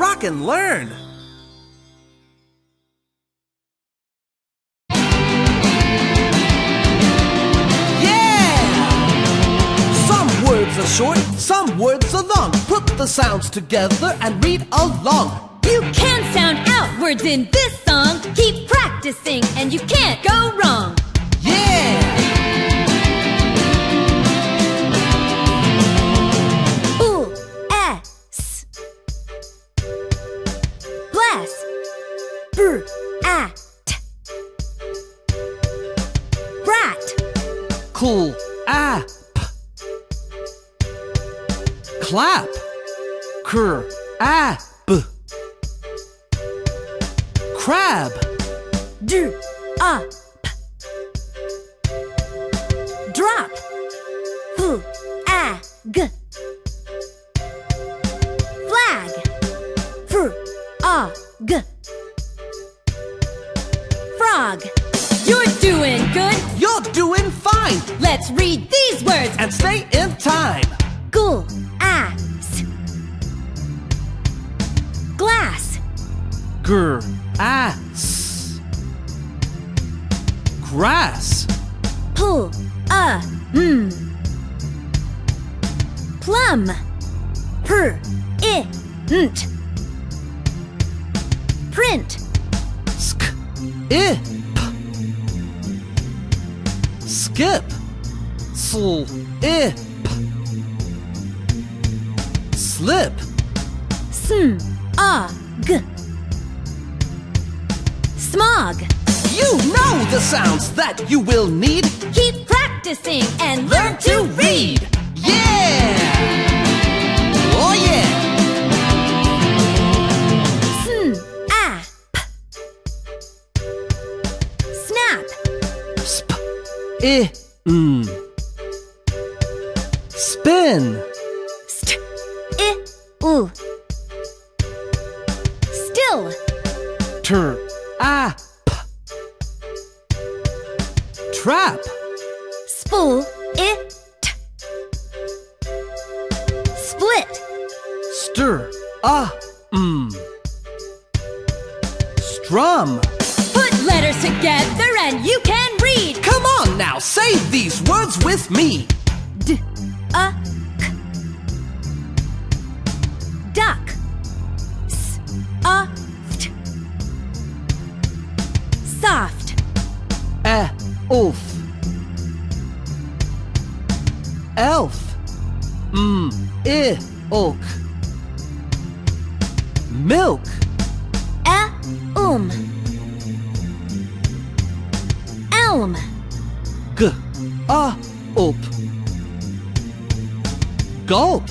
rock and learn! Words are short, some words are long. Put the sounds together and read along. You can sound out words in this song. Keep practicing and you can't go wrong. Yeah! Ooh, S. Glass. Brat. Brat. Cool. App. Clap. App. Crab. Up. Drop. Flag. Flag. Frog. Frog. You're doing good. You're doing fine. Let's read these words and stay in time. Glass. Glass. Ass. Grass. Plum. Print. Print. Skip. Skip. Slip. Slip. Smog. Smog. You know the sounds that you will need. Keep practicing and learn to read. Yeah! Oh yeah! Snap. Snap. Spin. Still. Trap. Split. Strum. Put letters together and you can read. Come on now, say these words with me. Duck. Soft. Elf. Elf. Ilk. Milk. Elm. Up. Gulp.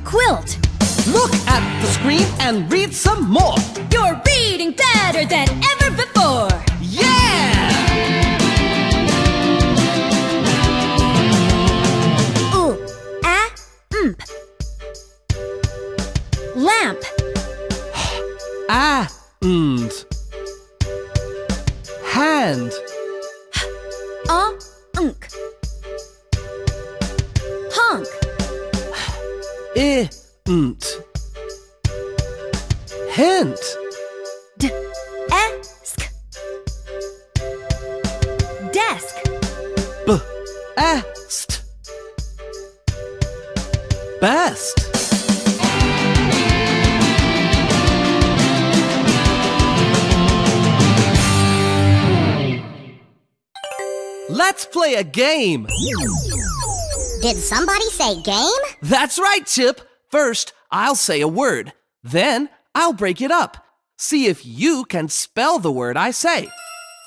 Quilt. Look at the screen and read some more. You're reading better than ever before. Yeah! Lamp. And. Hand. Honk. Int. Hint. Desk. Desk. Best. Best. Let's play a game. Did somebody say game? That's right, Chip. First, I'll say a word. Then, I'll break it up. See if you can spell the word I say.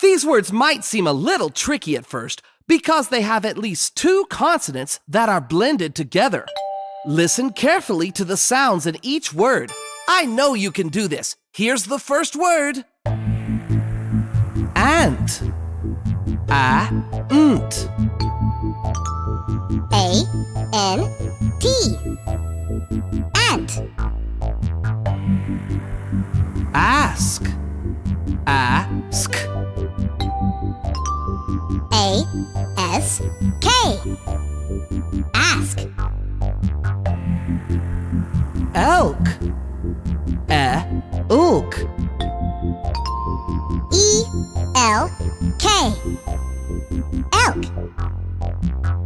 These words might seem a little tricky at first because they have at least 2 consonants that are blended together. Listen carefully to the sounds in each word. I know you can do this. Here's the first word. Ant. A-nt. A-N-T. Ant. Ask. Ask. A-S-K. Ask. elk. Ulk. E-L-K. Elk.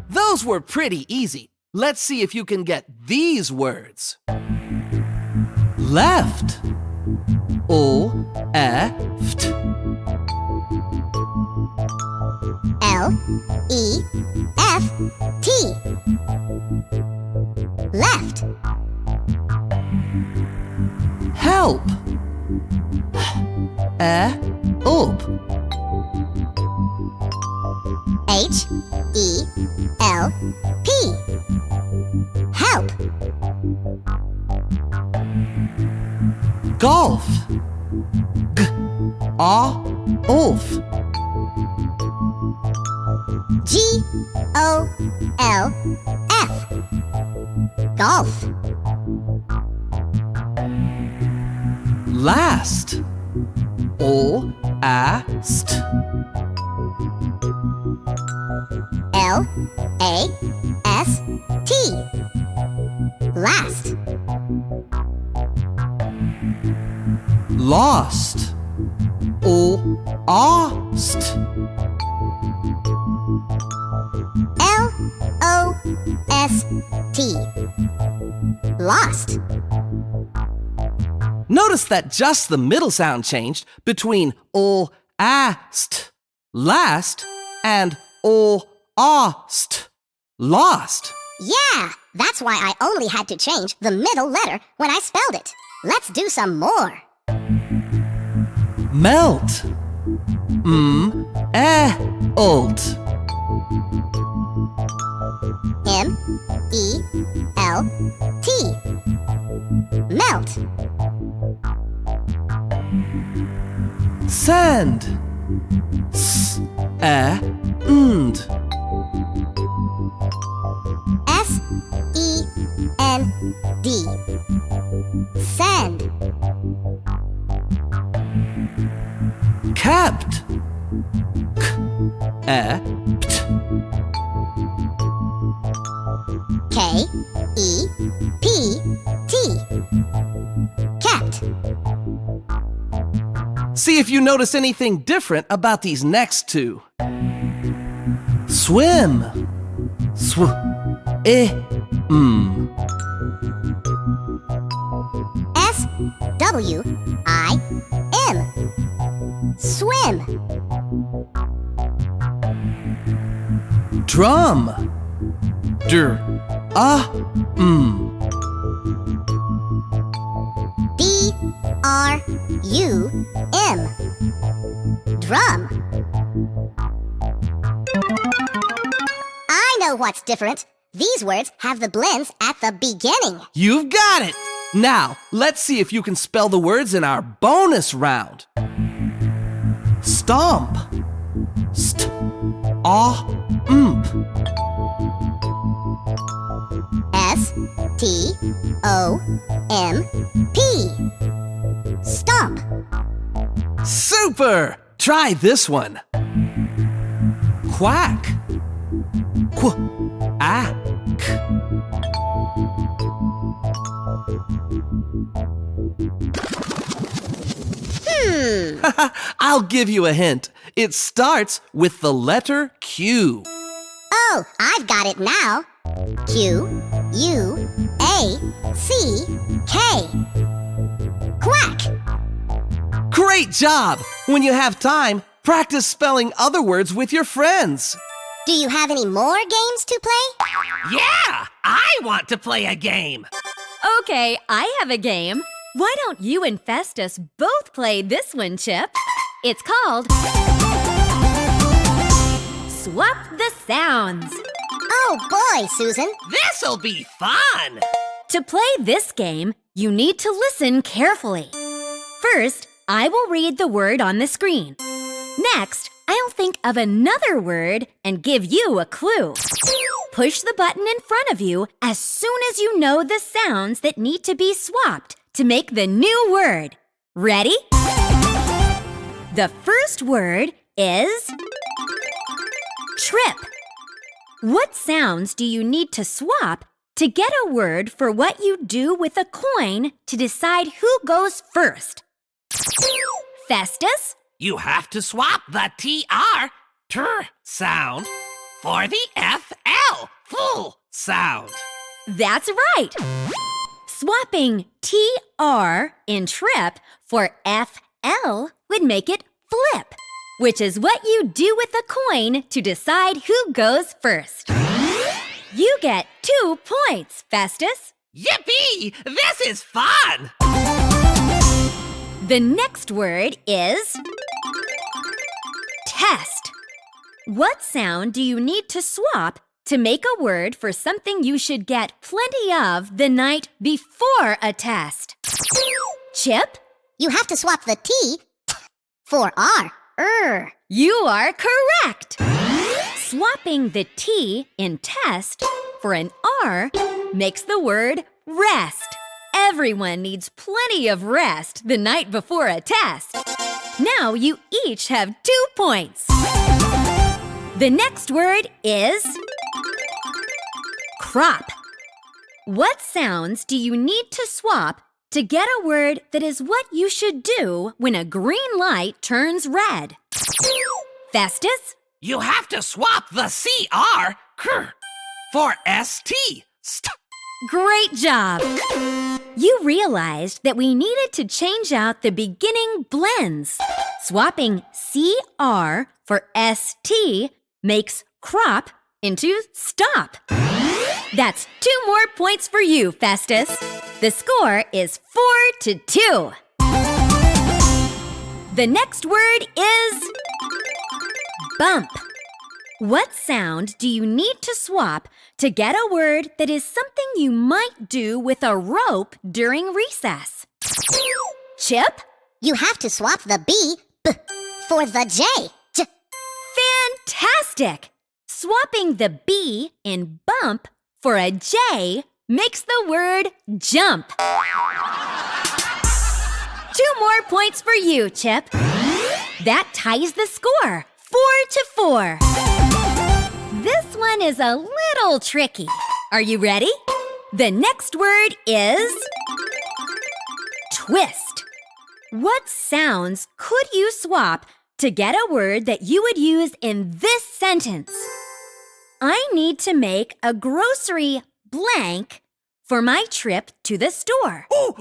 Those were pretty easy. Let's see if you can get these words. Left. Left. L-E-F-T. Left. Help. Ulp. H-E-L-P. Help. Golf. Ulf. G-O-L-F. Golf. Last. Ast. L-A-S-T. Last. Lost. Ost. L-O-S-T. Lost. Notice that just the middle sound changed between ast, last, and ost, lost. Yeah, that's why I only had to change the middle letter when I spelled it. Let's do some more. Melt. Ult. M-E-L-T. Melt. Sand. S-and. S-E-N-D. Sand. Kept. K-E-P-T. K-E-P-T. Kept. See if you notice anything different about these next two. Swim. S-W-I-M. Swim. Drum. D-R-U-M. Drum. I know what's different. These words have the blends at the beginning. You've got it! Now, let's see if you can spell the words in our bonus round. Stomp. St-a-mp. S-T-O-M-P. Stomp. Super! Try this one. Quack. Quack. I'll give you a hint. It starts with the letter Q. Oh, I've got it now. Q-U-A-C-K. Quack. Great job! When you have time, practice spelling other words with your friends. Do you have any more games to play? Yeah! I want to play a game! Okay, I have a game. Why don't you and Festus both play this one, Chip? It's called Swap the Sounds. Oh boy, Susan. This'll be fun! To play this game, you need to listen carefully. First, I will read the word on the screen. Next, I'll think of another word and give you a clue. Push the button in front of you as soon as you know the sounds that need to be swapped to make the new word. Ready? The first word is trip. What sounds do you need to swap to get a word for what you do with a coin to decide who goes first. Festus? You have to swap the tr sound for the fl full sound. That's right! Swapping TR in trip for FL would make it flip, which is what you do with a coin to decide who goes first. You get 2 points, Festus. Yippee! This is fun! The next word is test. What sound do you need to swap to make a word for something you should get plenty of the night before a test? Chip? You have to swap the T for R. You are correct! Swapping the T in test for an R makes the word rest. Everyone needs plenty of rest the night before a test. Now you each have 2 points. The next word is crop. What sounds do you need to swap to get a word that is what you should do when a green light turns red? Festus? You have to swap the cr for st. Great job! You realized that we needed to change out the beginning blends. Swapping CR for ST makes crop into stop. That's 2 more points for you, Festus. The score is 4-2. The next word is bump. What sound do you need to swap to get a word that is something you might do with a rope during recess? Chip? You have to swap the B for the J. Fantastic! Swapping the B in bump for a J makes the word jump. 2 more points for you, Chip. That ties the score, 4-4. This one is a little tricky. Are you ready? The next word is twist. What sounds could you swap to get a word that you would use in this sentence? I need to make a grocery blank for my trip to the store. Ooh,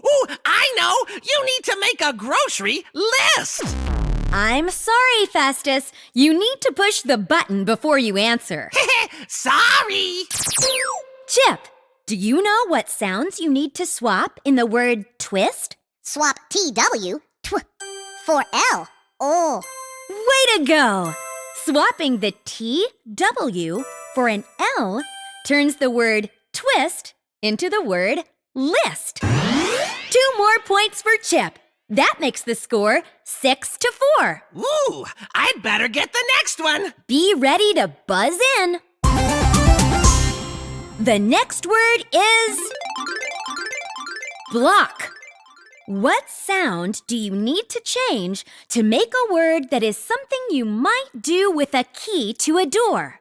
I know! You need to make a grocery list! I'm sorry, Festus. You need to push the button before you answer. Sorry! Chip, do you know what sounds you need to swap in the word twist? Swap TW for L. Oh. Way to go! Swapping the TW for an L turns the word twist into the word list. 2 more points for Chip. That makes the score 6-4. Ooh, I'd better get the next one. Be ready to buzz in. The next word is block. What sound do you need to change to make a word that is something you might do with a key to a door?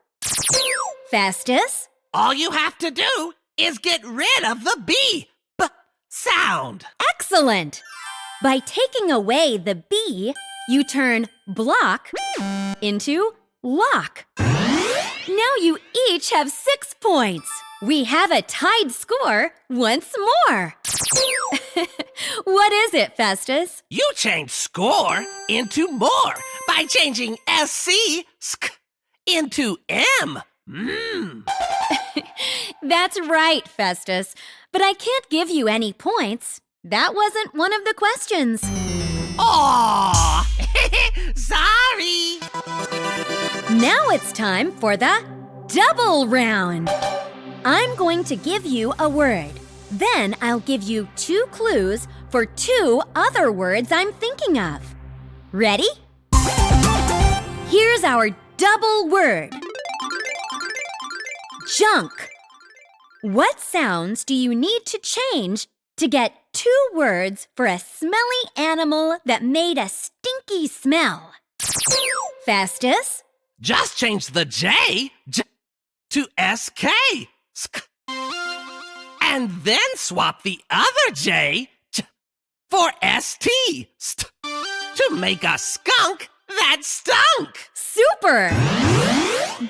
Festus? All you have to do is get rid of the B sound. Excellent! By taking away the B, you turn block into lock. Now you each have 6 points. We have a tied score once more. What is it, Festus? You change score into more by changing SC into M. That's right, Festus. But I can't give you any points. That wasn't one of the questions. Aww! Sorry! Now it's time for the double round. I'm going to give you a word. Then I'll give you 2 clues for 2 other words I'm thinking of. Ready? Here's our double word. Junk. What sounds do you need to change to get 2 words for a smelly animal that made a stinky smell? Festus? Just change the J to SK. and then swap the other J for ST to make a skunk that stunk. Super!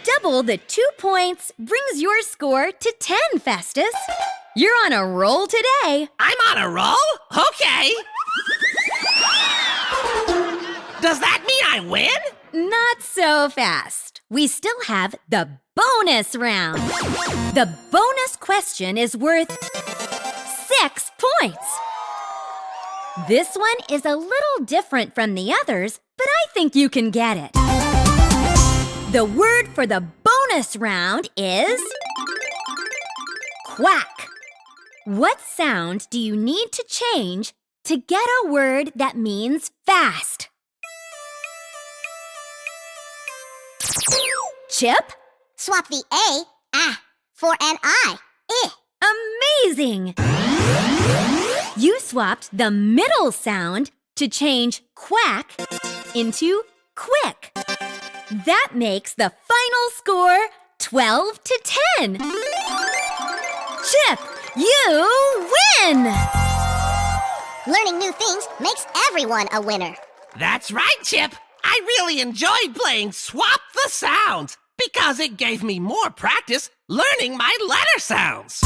Double the 2 points brings your score to 10, Festus. You're on a roll today. I'm on a roll? Okay. Does that mean I win? Not so fast. We still have the bonus round. The bonus question is worth 6 points. This one is a little different from the others, but I think you can get it. The word for the bonus round is quack. What sound do you need to change to get a word that means fast? Chip? Swap the A, for an I, Amazing! You swapped the middle sound to change quack into quick. That makes the final score 12 to 10. Chip, you win! Learning new things makes everyone a winner. That's right, Chip. I really enjoyed playing Swap the Sounds because it gave me more practice learning my letter sounds.